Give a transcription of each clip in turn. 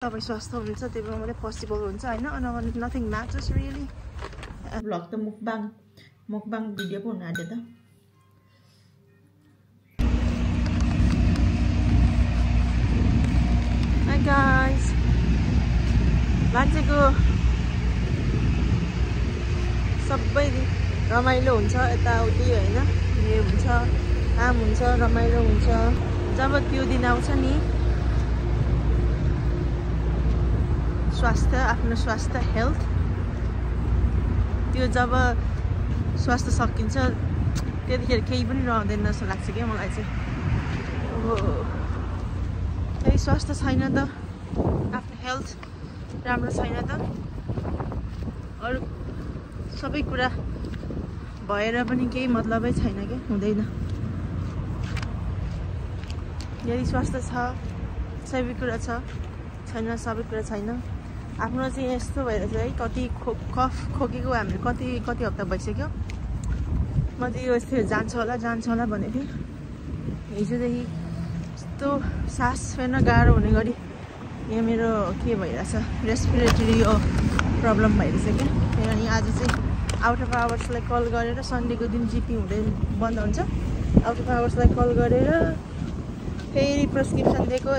तपाईँ स्वस्थ हुन्छ त्यही भएर मलाई पोसिबल हुन्छ हैन नथिङ म्याटर्स रियली ब्लग त मुकबाङ भिडियो पो हुन आँट्यो त Hi guys मान्छेको सबै रमाइलो हुन्छ यताउति हैन यो हुन्छ काम हुन्छ रमाइलो हुन्छ जब त्यो दिन आउँछ नि आफ्नो स्वास्थ्य हेल्थ त्यो जब स्वास्थ्य सकिन्छ त्यतिखेर केही पनि रहँदैन जस्तो लाग्छ क्या मलाई चाहिँ त्यही स्वास्थ्य छैन त आफ्नो हेल्थ राम्रो छैन त अरू सबै कुरा भएर पनि केही मतलबै छैन क्या हुँदैन यदि स्वास्थ्य छ सबै कुरा छैन सबै कुरा छैन आफ्नो चाहिँ यस्तो भएर चाहिँ कति कफ खोकेको हामीले कति हप्ता भइसक्यो म चाहिँ यो यस्तो जान्छ होला भनेको थिएँ हिजोदेखि यस्तो सास फेर्न गाह्रो हुने गरी यहाँ मेरो के भइरहेछ रेस्पिरेटरी यो प्रब्लम भइरहेछ क्या अनि आज चाहिँ आउट अफ आवर्सलाई कल गरेर सन्डेको दिन जिपी हुँदै बन्द हुन्छ आउट अफ आवर्सलाई कल गरेर फेरि प्रेसक्रिप्सन दिएको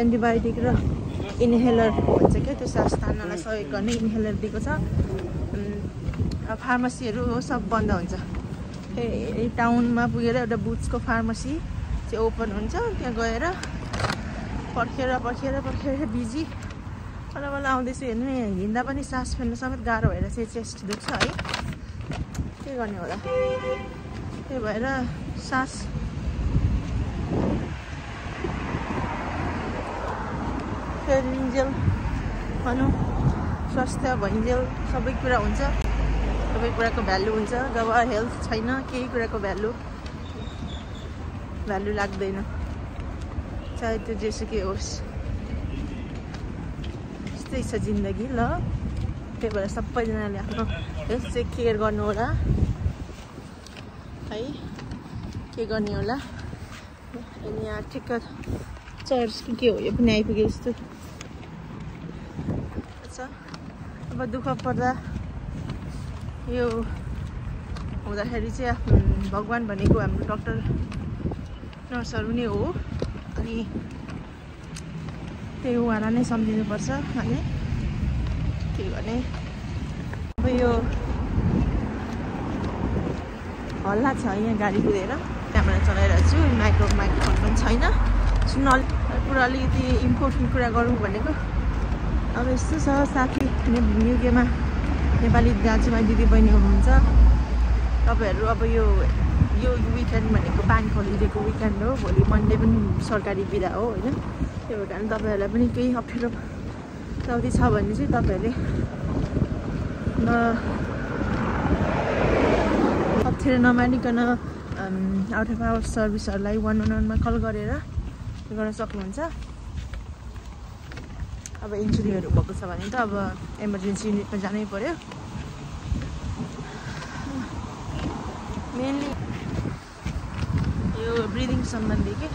एन्टिबायोटिक र इनहेलर भन्छ क्या त्यो सास तान्नलाई सहयोग गर्ने इनहेलर दिएको छ फार्मेसीहरू सब बन्द हुन्छ फेरि टाउनमा पुगेर एउटा बुट्सको फार्मेसी चाहिँ ओपन हुन्छ त्यहाँ गएर पर्खेर बिजी बल्ल आउँदैछु हेर्नु हिँड्दा पनि सास फेर्न समेत गाह्रो भएर चाहिँ चेस्ट दुख्छ है के गर्ने होला त्यही भएर सास फेरिन्जेल भनौँ स्वास्थ्य भइन्जेल सबै कुरा हुन्छ सबै कुराको भ्यालु हुन्छ जब हेल्थ छैन केही कुराको भ्यालु लाग्दैन चाहे त्यो जेसुकै होस् यस्तै छ जिन्दगी ल त्यही भएर सबैजनाले आफ्नो हेल्थ चाहिँ केयर गर्नु होला है के गर्ने होला अनि यहाँ ठिक्क चर्चको के हो यो पनि आइपुग्यो जस्तो अब दुःख पर्दा यो हुँदाखेरि चाहिँ भगवान भनेको हाम्रो डक्टर नर्सहरू नै हो अनि त्यही उहाँलाई नै सम्झिनुपर्छ भने के गर्ने अब यो हल्ला छ यहाँ गाडी कुदेर क्यामेरा चलाइरहेको छु माइक्रोफोन पनि छैन सुन्न कुरा अलिकति इम्पोर्टेन्ट कुरा गरौँ भनेको अब यस्तो छ साथी युकेमा नेपाली दाजुभाइ दिदीबहिनी हुनुहुन्छ तपाईँहरू अब यो विकेन्ड भनेको ब्याङ्क होलिडेको विकेन्ड हो भोलि मन्डे पनि सरकारी बिदा हो होइन त्यो भएर कारण तपाईँहरूलाई पनि केही अप्ठ्यारो चौधी छ भने चाहिँ तपाईँहरूले अप्ठ्यारो नमानिकन आउट अफ आवर सर्भिसहरूलाई 111मा कल गरेर गर्न सक्नुहुन्छ अब इन्जुरीहरू भएको छ भने त अब इमर्जेन्सी युनिटमा जानै पर्यो मेनली यो ब्रिदिङ सम्बन्धी के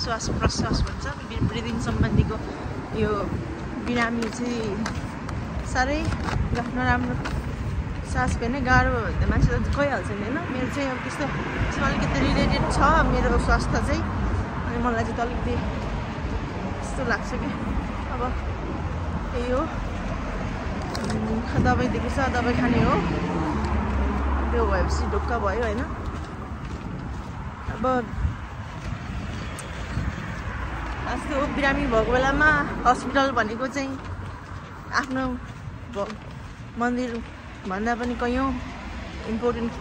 श्वास प्रश्वास भन्छ ब्रिदिङ सम्बन्धीको यो बिरामी चाहिँ साह्रै नराम्रो सास फेर्ने गाह्रो मान्छे त गइहाल्छ नि होइन मेरो चाहिँ अब त्यस्तो अलिकति रिलेटेड छ मेरो स्वास्थ्य चाहिँ अनि मलाई चाहिँ अलिकति यस्तो लाग्छ कि अब त्यही हो दबाई दिएको छ दबाई खाने हो त्यो भएपछि ढुक्क भयो होइन अब यस्तो बिरामी भएको बेलामा हस्पिटल भनेको चाहिँ आफ्नो मन्दिर भन्दा पनि कयौँ इम्पोर्टेन्ट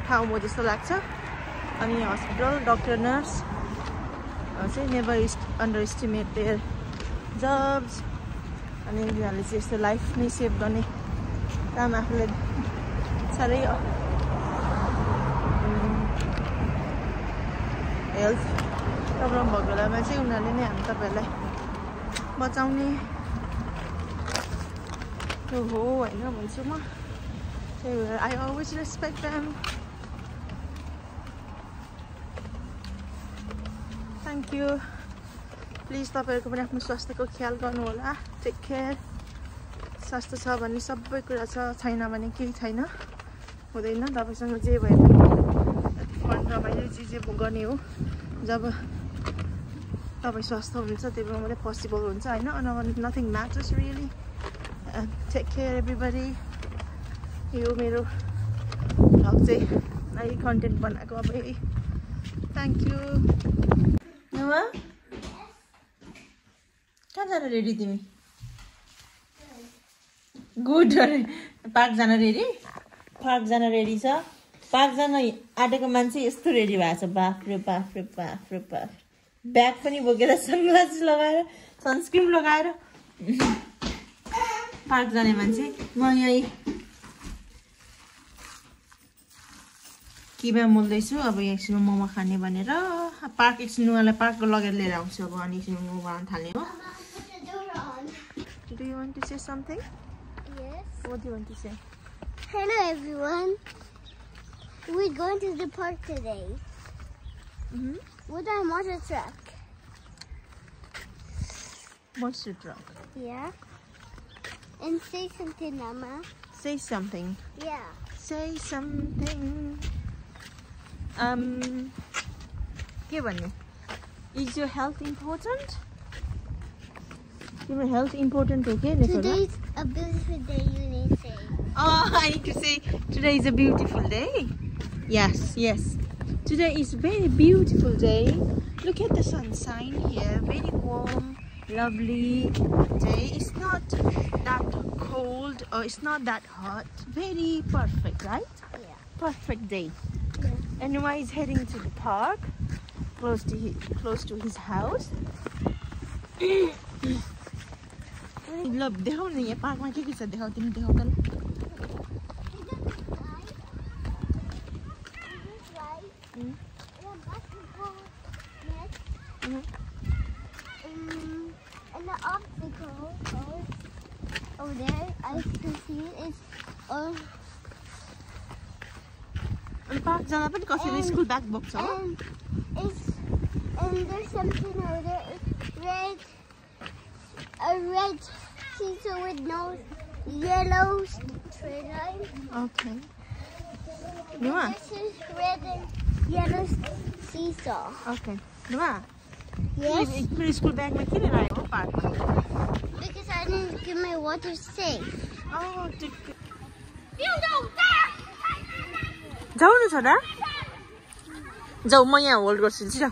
ठाउँ हो जस्तो लाग्छ अनि हस्पिटल डक्टर नर्स चाहिँ never underestimate their jobs अनि उनीहरूले चाहिँ यस्तो लाइफ नै सेभ गर्ने काम आफूले साह्रै हेल्थ प्रब्लम भएको बेलामा चाहिँ उनीहरूले नै हामी तपाईँहरूलाई बचाउने हो होइन भन्छु म त्यही भएर I always respect them thank you please तपाईहरुको पनि आफ्नो स्वास्थ्यको ख्याल गर्नु होला टेक केयर स्वास्थ्य छ भने सबै कुरा छ छैन भने केही छैन हुँदैन तपाईसँग जे भए पनि फन्ड रमाइलो चिज गर्ने हो जब तपाईं स्वस्थ हुनुहुन्छ त्यही बेला मात्रै पोसिबल हुन्छ हैन nothing matters really take care everybody यो मेरो भ्लग चाहिँ अहिले कन्टेन्ट बनाएको अब थ्याङ्क यू नुवा कहाँ जान रेडी तिमी गुड पार्क जान रेडी छ पार्क जान आँटेको मान्छे यस्तो रेडी भएको छ बाफ रे बाफ ब्याग पनि बोकेर सनग्लासेस लगाएर सनस्क्रिन लगाएर पार्क जाने मान्छे म यही किमा मोल्दैछु अब एकछिन मोमो खाने भनेर पार्क एकछिन उहाँलाई पार्क लगेर लिएर आउँछु अब अनि एकछिन मोमो बनाउन थाल्ने हो Do you want to say something? Yes. What do you want to say? Hello everyone. We're going to the park today. With our monster truck. Monster truck. Yeah. And say something, Mama. Say something. Yeah. Say something. के भन्ने? Is your health important? Your health important, okay? Today's a beautiful day, you need to say. Oh, I need to say today is a beautiful day. Yes. Today is a very beautiful day. Look at the sunshine here. Very warm, lovely day. It's not that cold or it's not that hot. Very perfect, right? Yeah. Perfect day. Yeah. And Noah is heading to the park, close to his house. ल देखाउ न यहाँ पार्कमा के छ देखाउ तिमी देखाउ त And the obstacle over there, I can see it is अनि पार्क जाँदा पनि कसैले स्कुल ब्याग बोक्छ हो and there's something over there. It's a red seesaw with no yellow straight line. Okay. Noah. This is red and yellow seesaw. Okay. Noah. Yes? Your school bag ma किन राखेको हो park? Because I didn't keep my water safe. Oh, जाऊ न छोरा जाऊ म यहाँ hold गर्छु जाऊ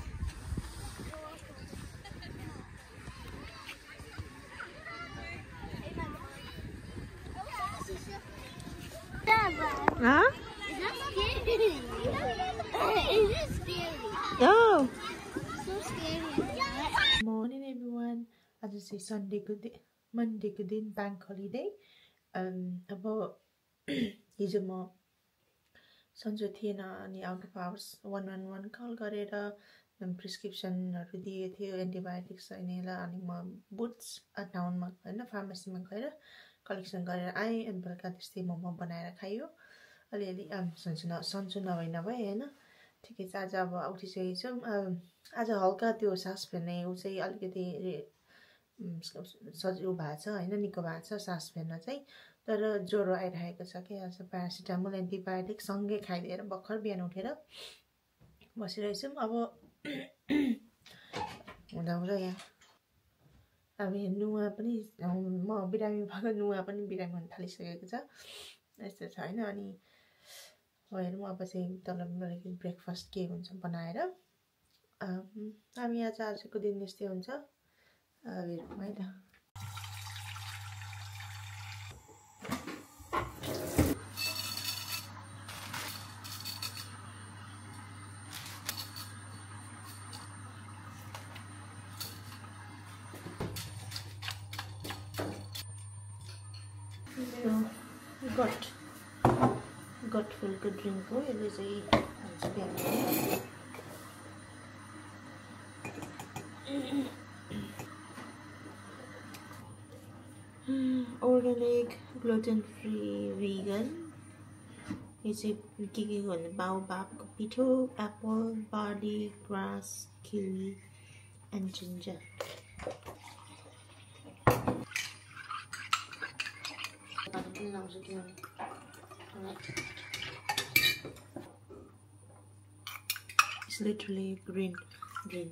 Huh? Is that scary? Is it scary? Oh. So scary. Morning everyone. आज चाहिँ सन्डेको दिन मन्डेको दिन ब्याङ्क हलिडे अब हिजो म सन्चो थिएन अनि आउट अफ आवर्स 111 कल गरेर प्रिस्क्रिप्सनहरू दिएको थियो एन्टिबायोटिक्स चाहिनेलाई अनि म बुट्स टाउनमा हैन फार्मेसीमा गएर कलेक्सन गरेर आएँ अनि बेलुका त्यस्तै मोमो बनाएर खायो अलिअलि सन्चो नभए हैन ठिकै छ आज अब उठिसकेको छौँ आज हल्का त्यो सास फेर्ने उ चाहिँ अलिकति सजिलो भएको छ हैन निको भएको छ सास फेर्न चाहिँ तर ज्वरो आइरहेको छ कि आज प्यारासिटामोल एन्टिबायोटिक सँगै खाइदिएर भर्खर बिहान उठेर बसिरहेछौँ अब हुँदा यहाँ अब नुवा पनि म बिरामी भएको नुवा पनि बिरामी हुन थालिसकेको छ यस्तो छ हैन अनि हेरौँ अब चाहिँ तल ब्रेकफास्ट के हुन्छ बनाएर हामी आजको दिन यस्तै हुन्छ हेरौँ है त गट फुलको ड्रिङ्क हो यसले चाहिँ बिहान अर्ग्यानिक ग्लुटेन फ्री भिगन यो चाहिँ के भन्नु बाओबाबको पिठो Apple barley grass kiwi and ginger पनि लाउँछु किनभने It's literally green drink.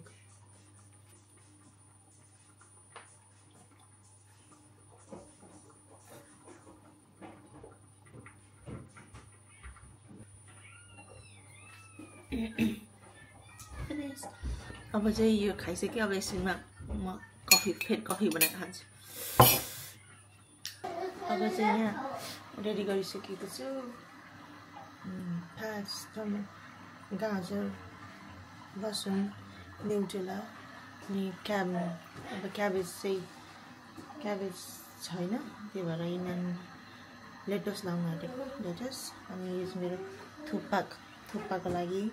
अब चाहिँ यो खाइसक्यो अब यसमा म फेरि कफी बनाएर खान्छु अब चाहिँ यहाँ रेडी गरिसकेको छु फास्टमा गाजर लसुन न्युट्रेला अनि अब क्याबेज छैन त्यही भएर यहाँ लेटस लाउन आँटेको लेटस अनि यो चाहिँ मेरो थुक्पाको लागि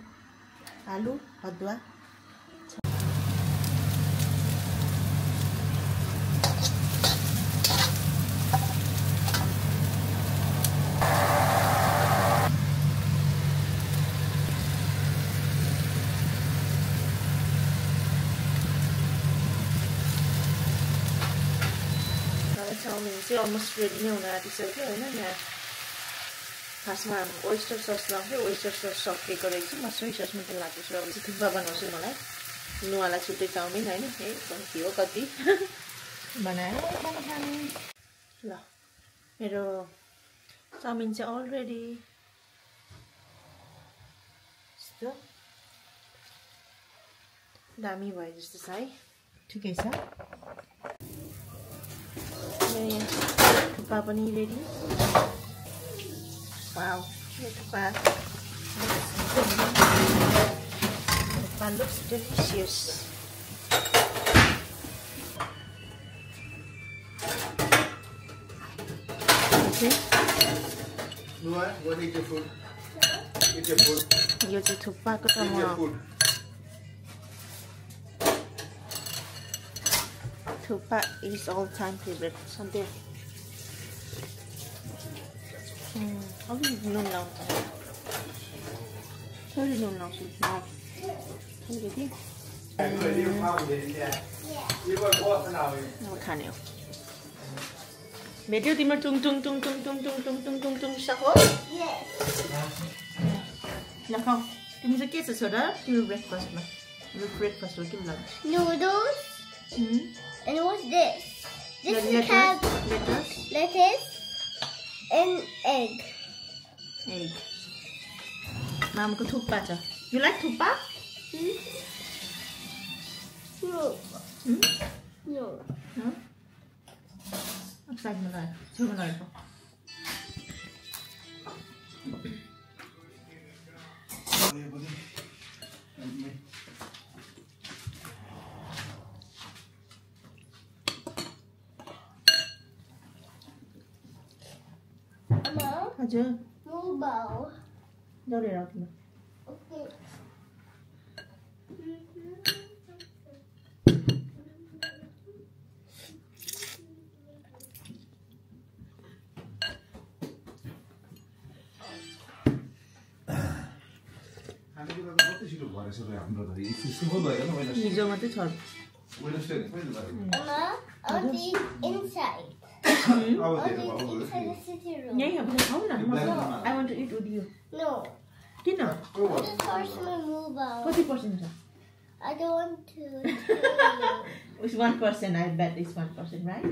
आलु अदुवा चाउमिन चाहिँ अलमोस्ट रेडी नै हुन आँटिसक्यो होइन यहाँ खासमा ओइस्टर सस लाउँथ्यो ओइस्टर सस सकिएको रहेछ म सोया सस मात्रै लाग्दैछु अब चाहिँ थुक्पा बनाउँछु मलाई नुवाला छुट्टै चाउमिन होइन ए कति हो कति बनाएर खाने ल मेरो चाउमिन चाहिँ अलरेडी यस्तो दामी भयो जस्तो छ है ठिकै छ थुक्पा पनि ready wow thukpa looks delicious okay Noah, what is your food? Eat your food. यो चाहिँ थुक्पाको त म thukpa is all time favorite सधैँ अलि नुन लाउँछ थोरै नुन लाउँछु अलिकति अब खाने हो भेट्यो तिम्रो टुङ टुङ टुङ टुङ टुङ टुङ टुङ टुङ टुङ टुङ सको ल खाऊ तिम्रो चाहिँ के छ छोरा तिम्रो ब्रेकफास्टमा ब्रेकफास्टमा के लाग्छ Noodles. And what's this? This is lettuce and egg. मामाको thukpa छ You like thukpa? No. No. No? Saigमा लगाएर छेउमा लगाएर Mama, हजुर mobile. दौडेर आऊ तिम्रो Okay. हिजो मात्रै छ Mama, I want to eat inside. I want to eat inside the city room. यही अब खाऊ न I want to eat with you No. किन Just touch my mobile. कति पर्सेन्ट छ I don't want to. It's 1%. I bet it's 1%, right?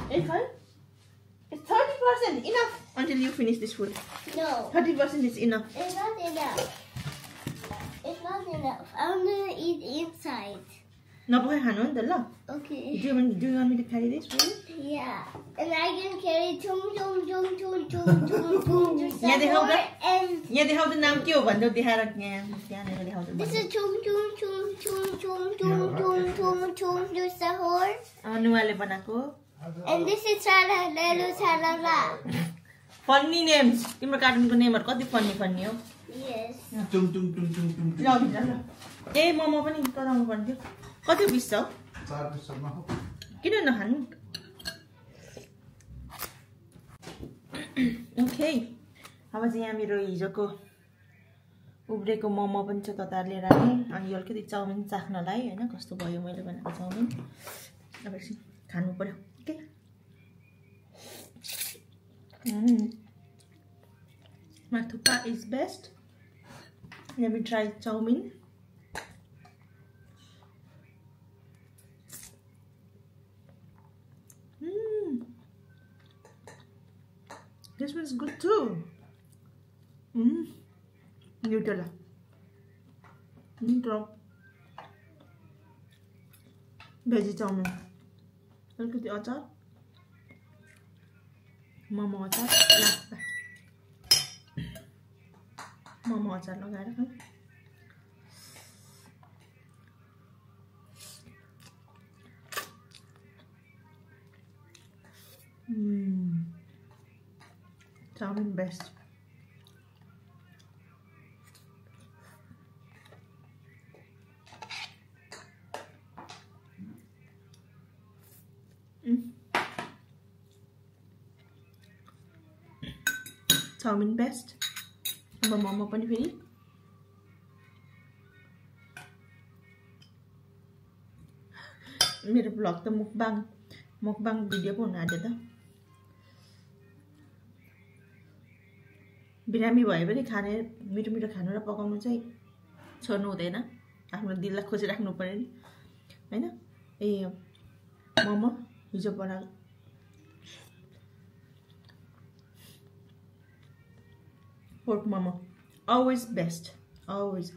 It's fine. It's 30% enough until you finish this food. No. 30% is enough. It's not enough. It's not enough. I'm gonna eat inside. नभए खानु नि त ल Okay. Do you want me to carry this for you? Yeah. And I can carry tum tum tum tum tum tum tum Yeah, they hold and यहाँ देखाउँदा नाम के हो भन्दै देखाएर यहाँ त्यहाँनिर देखाउँदा this is tum tum tum tum tum tum tum tum tum to sahur. नुवाले बनाएको And this is salalalu salala. Funny names तिम्रो कार्टुनको नेमहरु कति फन्नी हो Yes. Tum tum tum tum tum. ल भित्र ल ए मोमो पनि तराउनु पर्ने थियो कति पिस छ 4 पिसमा हो किन नखानु ओके अब चाहिँ यहाँ मेरो हिजोको उब्रेको मोमो पनि छ ततार लिएर आएँ अनि यो अलिकति चाउमिन चाख्नलाई हैन कस्तो भयो मैले बनाएको चाउमिन अब एकछिन खानु पर्यो okay My thukpa is best. Let me try chow mein. This one's good too. Nutella. Veggie chow mein. अलिकति अचार, मोमो अचार मोमो अचार लगाएर चाउमिन बेस्ट. Chowmein best. अब मोमो पनि फेरि मेरो ब्लग त मुकबाङ भिडियो पो हुन आँट्यो त. बिरामी भए पनि खाने मिठो मिठो खानु र पकाउनु चाहिँ छोड्नु हुँदैन. आफ्नो दिललाई खोजिराख्नु पर्यो नि हैन. ए मोमो हिजो बनाएको pork momo, always best, always.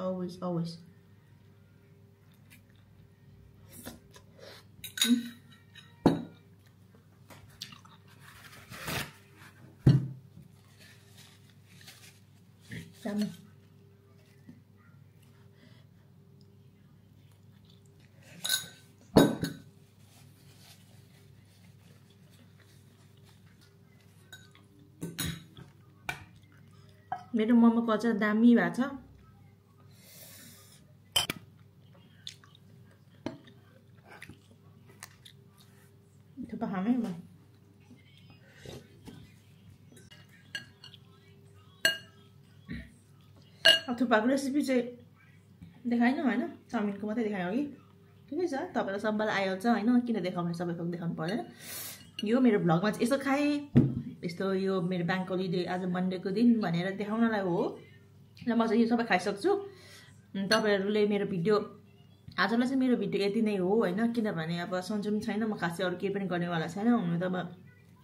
Yummy. मेरो मोमोको अचार दामी भएको छ. थुक्पा खामै म. अब थुक्पाको रेसिपी चाहिँ देखाइनँ होइन, चाउमिनको मात्रै देखाएँ अघि. ठिकै छ, तपाईँलाई सबैलाई आइहाल्छ होइन, किन देखाउने, सबैको देखाउनु पर्दैन. यो मेरो भ्लगमा चाहिँ यसो खाएँ, यस्तो यो मेरो ब्याङ्क होलिडे आज मन्डेको दिन भनेर देखाउनलाई हो. र म चाहिँ यो सबै खाइसक्छु. तपाईँहरूले मेरो भिडियो आजलाई चाहिँ मेरो भिडियो यति नै हो होइन, किनभने अब सन्चो पनि छैन, म खासै अरू केही पनि गर्नेवाला छैन. हुनु त म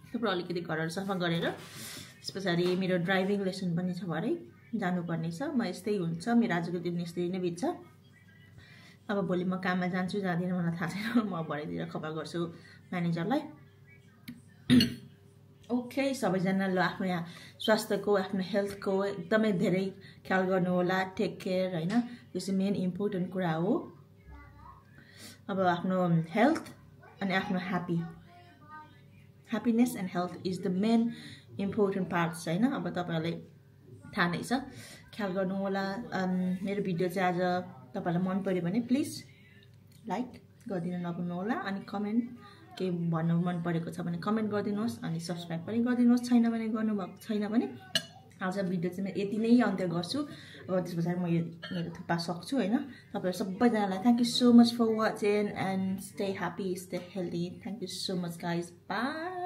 थुप्रो अलिकति घरहरू सफा गरेर त्यस पछाडि मेरो ड्राइभिङ लेसन पनि छ, भरे जानुपर्ने छ. म यस्तै हुन्छ, मेरो आजको दिन यस्तै नै बित्छ. अब भोलि म काममा जान्छु जाँदिनँ मलाई थाहा छैन. म भरेतिर खबर गर्छु म्यानेजरलाई. ओके, सबैजना ल आफ्नो यहाँ स्वास्थ्यको, आफ्नो हेल्थको एकदमै धेरै ख्याल गर्नु होला. टेक केयर होइन, यो चाहिँ मेन इम्पोर्टेन्ट कुरा हो. अब आफ्नो हेल्थ अनि आफ्नो happiness and health is the main important parts होइन. अब तपाईँहरूले थाहा नै छ, ख्याल गर्नु होला. मेरो भिडियो चाहिँ आज तपाईँलाई मन पर्यो भने प्लिज लाइक गरिदिनु नभुल्नु होला. अनि कमेन्ट केही भन्नु मन परेको छ भने कमेन्ट गरिदिनुहोस्. अनि सब्सक्राइब पनि गरिदिनुहोस्, छैन भने गर्नुभएको छैन भने. आज भिडियो चाहिँ म यति नै अन्त्य गर्छु. अब त्यस पछाडि म यो मेरो थुक्पा सक्छु होइन. तपाईँहरू सबैजनालाई thank you so much for watching and stay happy, stay healthy. Thank you so much guys. By.